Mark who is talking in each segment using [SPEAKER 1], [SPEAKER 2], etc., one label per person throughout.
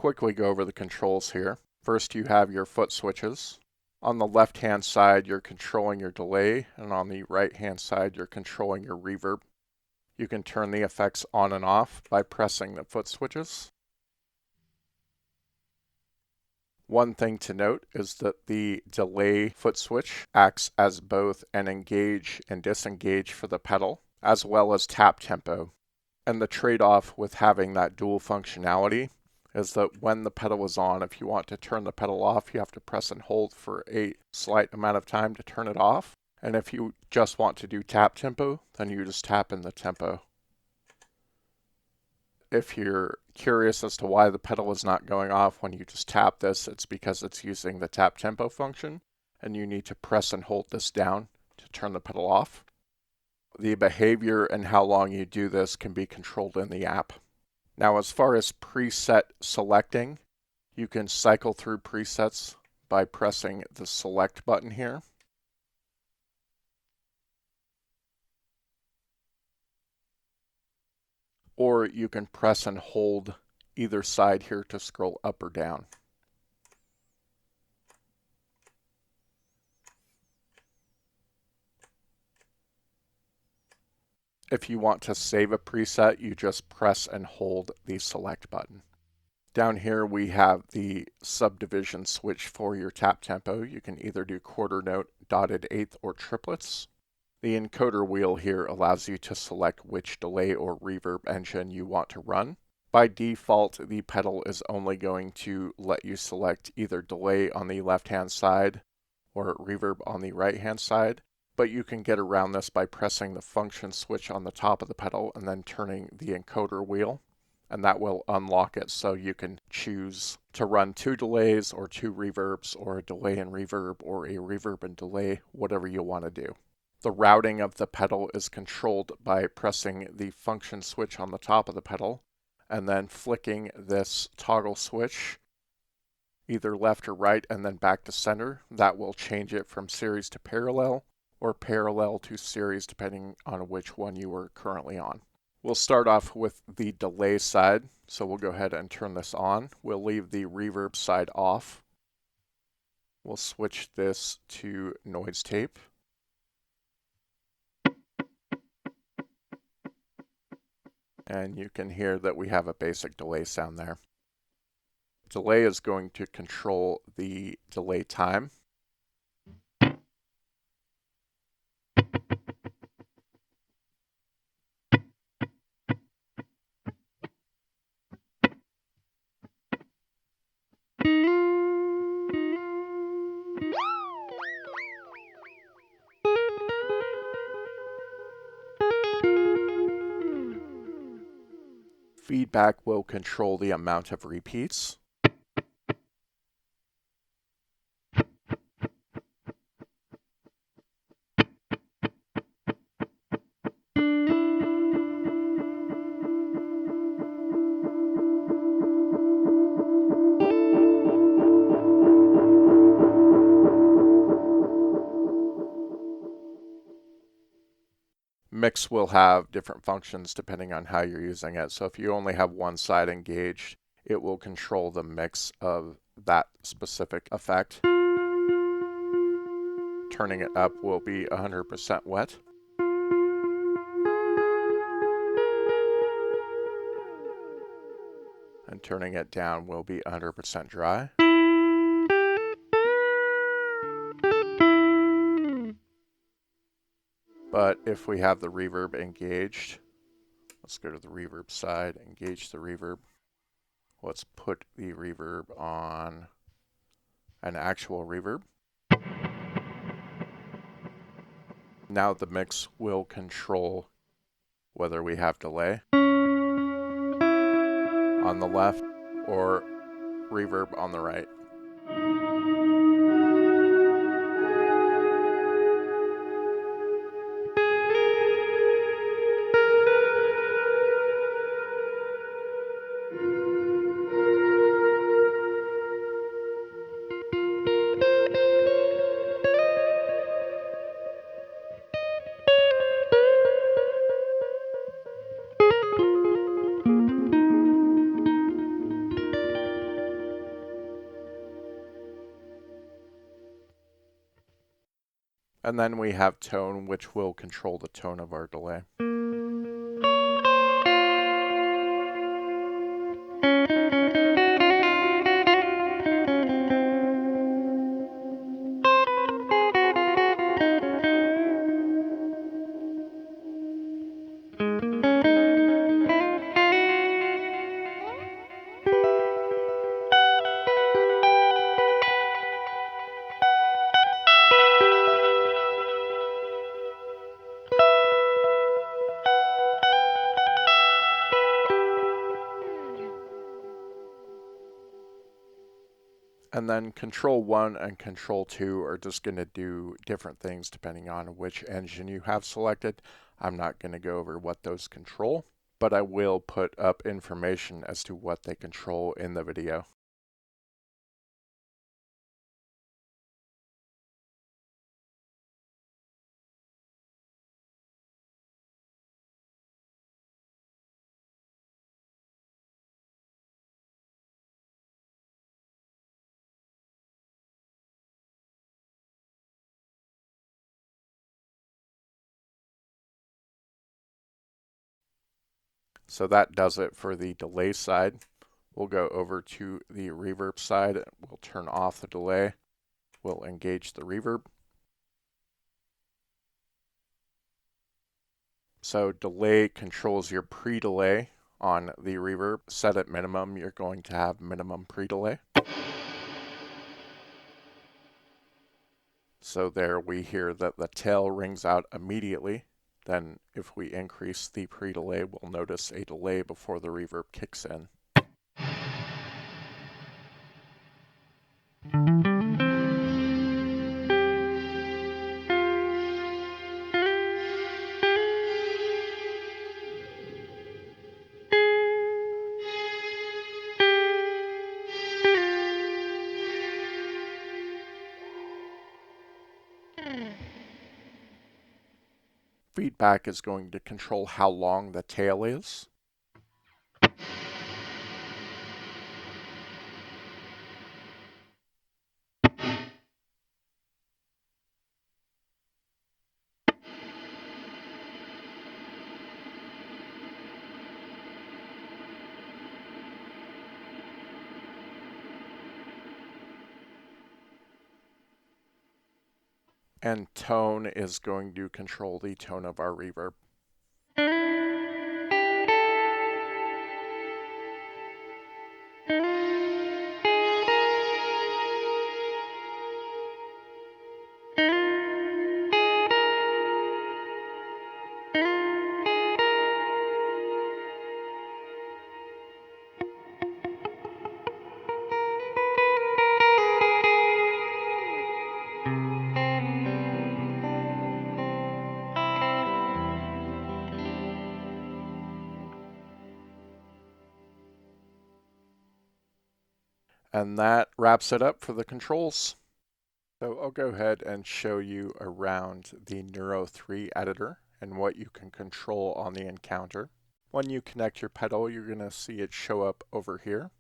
[SPEAKER 1] quickly go over the controls here. First, you have your foot switches. On the left-hand side, you're controlling your delay, and on the right-hand side, you're controlling your reverb. You can turn the effects on and off by pressing the foot switches. One thing to note is that the delay foot switch acts as both an engage and disengage for the pedal, as well as tap tempo. And the trade-off with having that dual functionality is that when the pedal is on, if you want to turn the pedal off, you have to press and hold for a slight amount of time to turn it off. And if you just want to do tap tempo, then you just tap in the tempo. If you're curious as to why the pedal is not going off when you just tap this, it's because it's using the tap tempo function, and you need to press and hold this down to turn the pedal off. The behavior and how long you do this can be controlled in the app. Now, as far as preset selecting, you can cycle through presets by pressing the select button here. Or you can press and hold either side here to scroll up or down. If you want to save a preset, you just press and hold the select button. Down here we have the subdivision switch for your tap tempo. You can either do quarter note, dotted eighth, or triplets. The encoder wheel here allows you to select which delay or reverb engine you want to run. By default, the pedal is only going to let you select either delay on the left-hand side or reverb on the right-hand side, but you can get around this by pressing the function switch on the top of the pedal and then turning the encoder wheel, and that will unlock it so you can choose to run 2 delays or 2 reverbs or a delay and reverb or a reverb and delay, whatever you want to do. The routing of the pedal is controlled by pressing the function switch on the top of the pedal and then flicking this toggle switch either left or right and then back to center. That will change it from series to parallel or parallel to series depending on which one you are currently on. We'll start off with the delay side, so we'll go ahead and turn this on. We'll leave the reverb side off. We'll switch this to noise tape. And you can hear that we have a basic delay sound there. Delay is going to control the delay time. Feedback will control the amount of repeats. Mix will have different functions depending on how you're using it. So if you only have one side engaged, it will control the mix of that specific effect. Turning it up will be 100% wet. And turning it down will be 100% dry. But if we have the reverb engaged, let's go to the reverb side, engage the reverb. Let's put the reverb on an actual reverb. Now the mix will control whether we have delay on the left or reverb on the right. And then we have tone, which will control the tone of our delay. And then Control 1 and Control 2 are just going to do different things depending on which engine you have selected. I'm not going to go over what those control, but I will put up information as to what they control in the video. So that does it for the delay side. We'll go over to the reverb side. We'll turn off the delay. We'll engage the reverb. So delay controls your pre-delay on the reverb. Set at minimum, you're going to have minimum pre-delay. So there we hear that the tail rings out immediately. Then if we increase the pre-delay, we'll notice a delay before the reverb kicks in. Feedback is going to control how long the tail is. And tone is going to control the tone of our reverb. And that wraps it up for the controls. So I'll go ahead and show you around the Neuro 3 editor and what you can control on the encounter. When you connect your pedal, you're going to see it show up over here.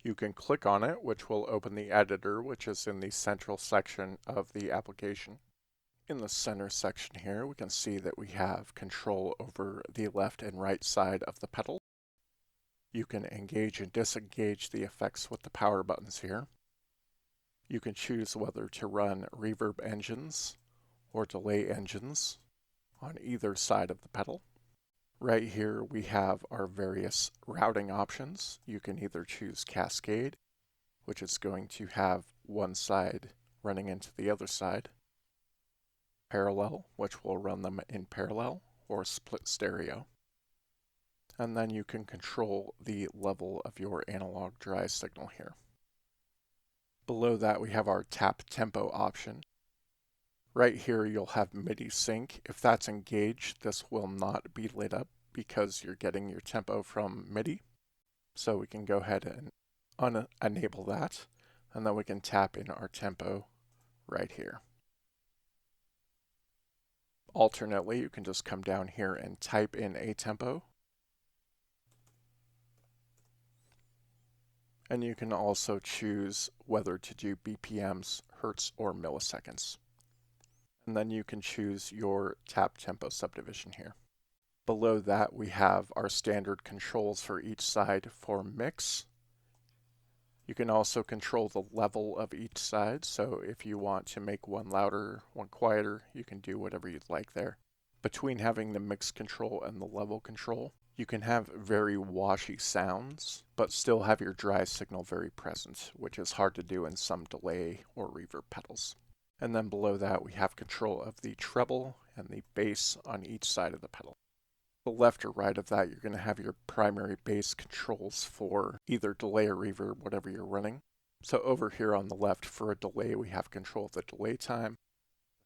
[SPEAKER 1] You can click on it, which will open the editor, which is in the central section of the application. In the center section here, we can see that we have control over the left and right side of the pedal. You can engage and disengage the effects with the power buttons here. You can choose whether to run reverb engines or delay engines on either side of the pedal. Right here we have our various routing options. You can either choose Cascade, which is going to have one side running into the other side, Parallel, which will run them in parallel, or Split Stereo. And then you can control the level of your analog dry signal here. Below that we have our tap tempo option. Right here you'll have MIDI sync. If that's engaged, this will not be lit up because you're getting your tempo from MIDI. So we can go ahead and enable that, and then we can tap in our tempo right here. Alternately, you can just come down here and type in a tempo. And you can also choose whether to do BPMs, hertz, or milliseconds. And then you can choose your tap tempo subdivision here. Below that, we have our standard controls for each side for mix. You can also control the level of each side, so if you want to make one louder, one quieter, you can do whatever you'd like there. Between having the mix control and the level control, you can have very washy sounds, but still have your dry signal very present, which is hard to do in some delay or reverb pedals. And then below that, we have control of the treble and the bass on each side of the pedal. The left or right of that, you're going to have your primary bass controls for either delay or reverb, whatever you're running. So over here on the left for a delay, we have control of the delay time,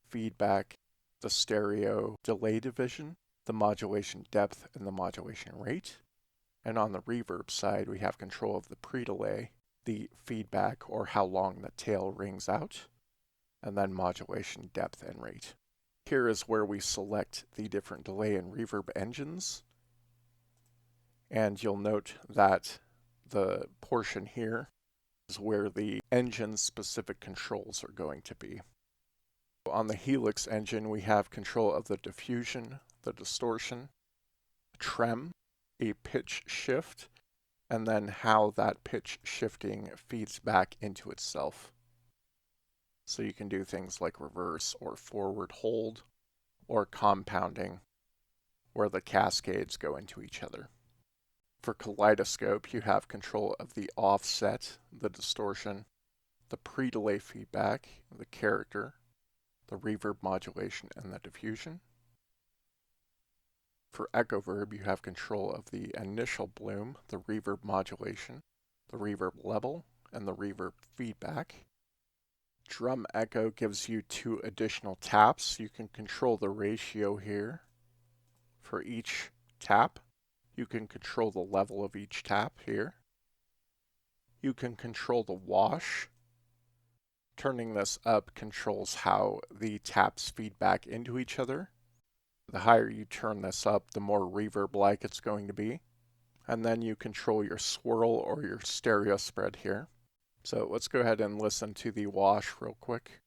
[SPEAKER 1] feedback, the stereo delay division, the modulation depth, and the modulation rate. And on the reverb side, we have control of the pre-delay, the feedback or how long the tail rings out, and then modulation depth and rate. Here is where we select the different delay and reverb engines. And you'll note that the portion here is where the engine-specific controls are going to be. On the Helix engine, we have control of the diffusion, the distortion, trem, a pitch shift, and then how that pitch shifting feeds back into itself. So you can do things like reverse or forward hold or compounding, where the cascades go into each other. For Kaleidoscope, you have control of the offset, the distortion, the pre-delay feedback, the character, the reverb modulation, and the diffusion. For Echoverb, you have control of the initial bloom, the reverb modulation, the reverb level, and the reverb feedback. Drum Echo gives you 2 additional taps. You can control the ratio here for each tap. You can control the level of each tap here. You can control the wash. Turning this up controls how the taps feed back into each other. The higher you turn this up, the more reverb-like it's going to be. And then you control your swirl or your stereo spread here. So let's go ahead and listen to the wash real quick.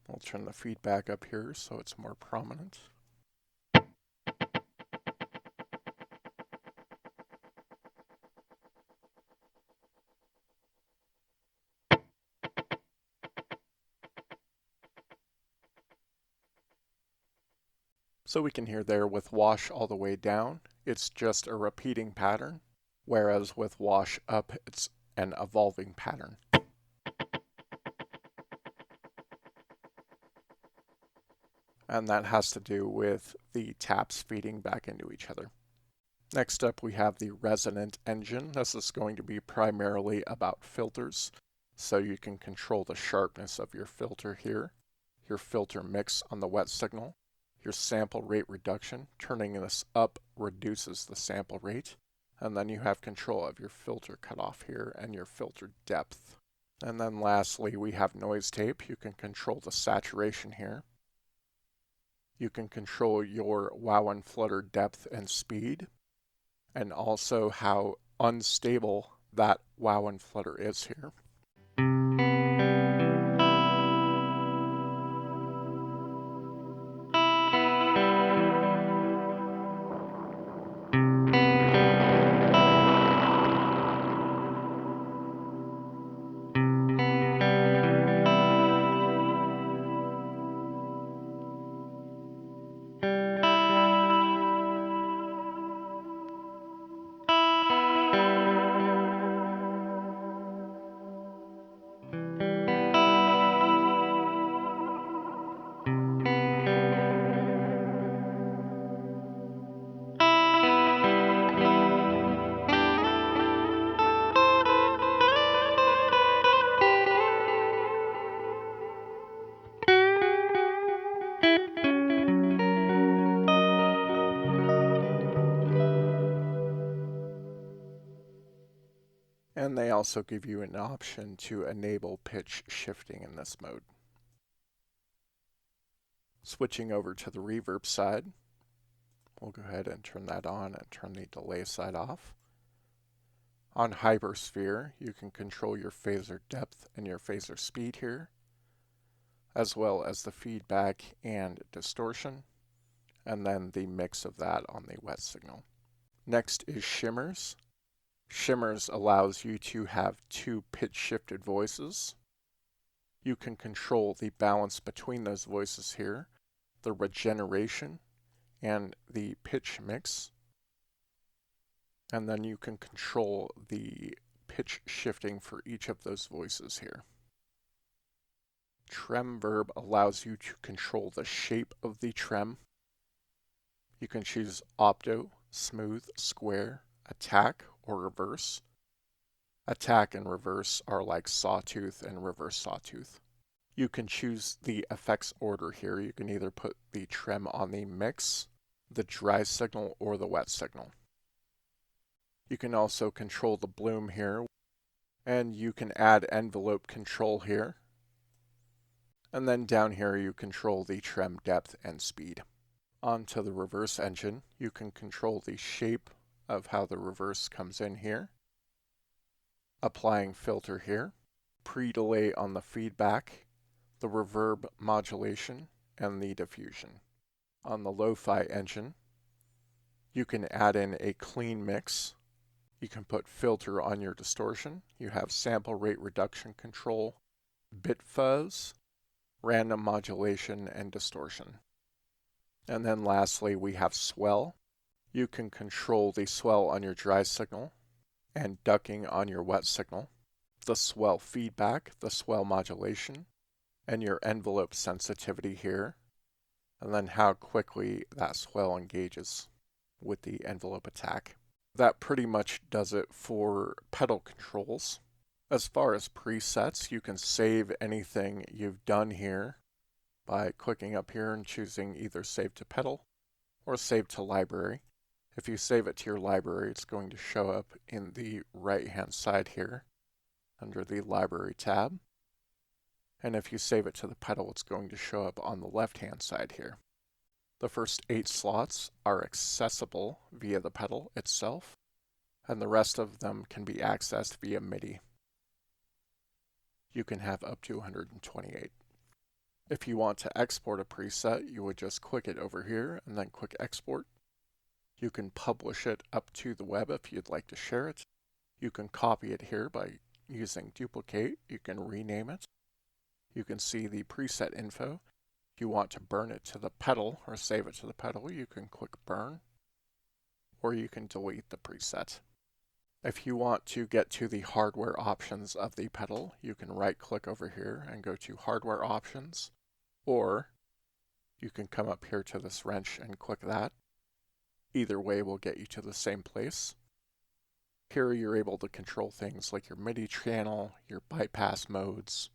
[SPEAKER 1] I'll turn the feedback up here so it's more prominent. So we can hear there with wash all the way down, it's just a repeating pattern, whereas with wash up, it's an evolving pattern. And that has to do with the taps feeding back into each other. Next up, we have the Resonant engine. This is going to be primarily about filters, so you can control the sharpness of your filter here, your filter mix on the wet signal, your sample rate reduction. Turning this up reduces the sample rate, and then you have control of your filter cutoff here and your filter depth. And then lastly, we have noise tape. You can control the saturation here. You can control your wow and flutter depth and speed, and also how unstable that wow and flutter is here. And they also give you an option to enable pitch shifting in this mode. Switching over to the reverb side, we'll go ahead and turn that on and turn the delay side off. On Hypersphere, you can control your phaser depth and your phaser speed here, as well as the feedback and distortion, and then the mix of that on the wet signal. Next is shimmers. Shimmers allows you to have two pitch-shifted voices. You can control the balance between those voices here, the regeneration, and the pitch mix. And then you can control the pitch shifting for each of those voices here. Trem Verb allows you to control the shape of the trem. You can choose opto, smooth, square, attack, or reverse. Attack and reverse are like sawtooth and reverse sawtooth. You can choose the effects order here. You can either put the trem on the mix, the dry signal, or the wet signal. You can also control the bloom here, and you can add envelope control here. And then down here you control the trem depth and speed. Onto the reverse engine, you can control the shape of how the reverse comes in here. Applying filter here, pre-delay on the feedback, the reverb modulation, and the diffusion. On the Lofi engine, you can add in a clean mix. You can put filter on your distortion. You have sample rate reduction control, bit fuzz, random modulation, and distortion. And then lastly, we have swell. You can control the swell on your dry signal and ducking on your wet signal, the swell feedback, the swell modulation, and your envelope sensitivity here, and then how quickly that swell engages with the envelope attack. That pretty much does it for pedal controls. As far as presets, you can save anything you've done here by clicking up here and choosing either Save to Pedal or Save to Library. If you save it to your library, it's going to show up in the right-hand side here under the Library tab. And if you save it to the pedal, it's going to show up on the left-hand side here. The first 8 slots are accessible via the pedal itself, and the rest of them can be accessed via MIDI. You can have up to 128. If you want to export a preset, you would just click it over here and then click Export. You can publish it up to the web if you'd like to share it. You can copy it here by using Duplicate. You can rename it. You can see the preset info. If you want to burn it to the pedal or save it to the pedal, you can click Burn, or you can delete the preset. If you want to get to the hardware options of the pedal, you can right-click over here and go to Hardware Options, or you can come up here to this wrench and click that. Either way will get you to the same place. Here you're able to control things like your MIDI channel, your bypass modes.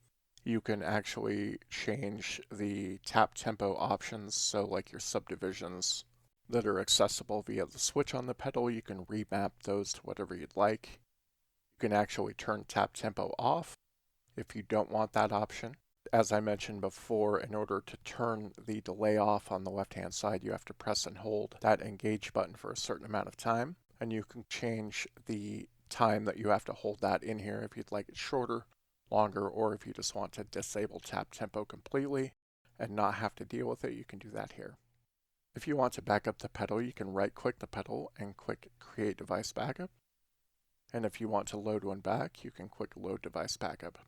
[SPEAKER 1] You can actually change the tap tempo options, so like your subdivisions that are accessible via the switch on the pedal, you can remap those to whatever you'd like. You can actually turn tap tempo off if you don't want that option. As I mentioned before, in order to turn the delay off on the left-hand side, you have to press and hold that engage button for a certain amount of time, and you can change the time that you have to hold that in here if you'd like it shorter, longer, or if you just want to disable tap tempo completely and not have to deal with it, you can do that here. If you want to back up the pedal, you can right-click the pedal and click Create Device Backup. And if you want to load one back, you can click Load Device Backup.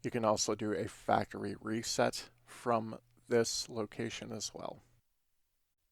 [SPEAKER 1] You can also do a factory reset from this location as well.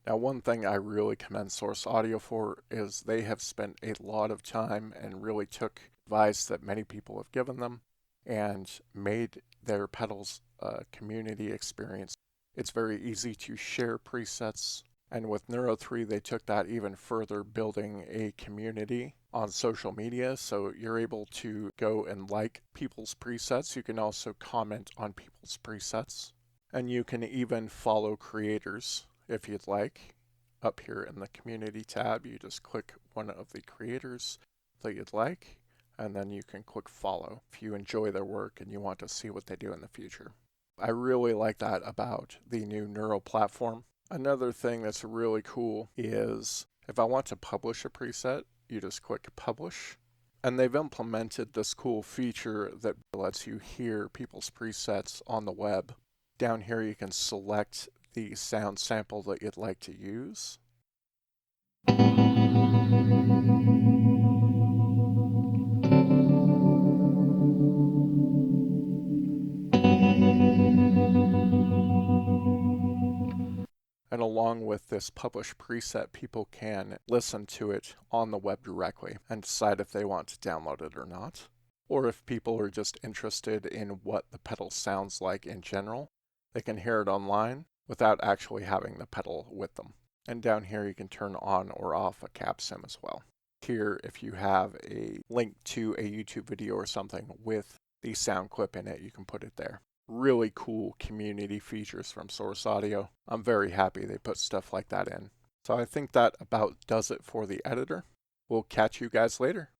[SPEAKER 1] Now, one thing I really commend Source Audio for is they have spent a lot of time and really took advice that many people have given them and made their pedals a community experience. It's very easy to share presets, and with Neuro 3 they took that even further, building a community on social media, so you're able to go and like people's presets. You can also comment on people's presets, and you can even follow creators if you'd like. Up here in the community tab, you just click one of the creators that you'd like, and then you can click follow if you enjoy their work and you want to see what they do in the future. I really like that about the new Neuro platform. Another thing that's really cool is if I want to publish a preset, you just click publish. And they've implemented this cool feature that lets you hear people's presets on the web. Down here you can select the sound sample that you'd like to use. And along with this publish preset, people can listen to it on the web directly and decide if they want to download it or not. Or if people are just interested in what the pedal sounds like in general, they can hear it online without actually having the pedal with them. And down here you can turn on or off a cab sim as well. Here, if you have a link to a YouTube video or something with the sound clip in it, you can put it there. Really cool community features from Source Audio. I'm very happy they put stuff like that in. So I think that about does it for the editor. We'll catch you guys later.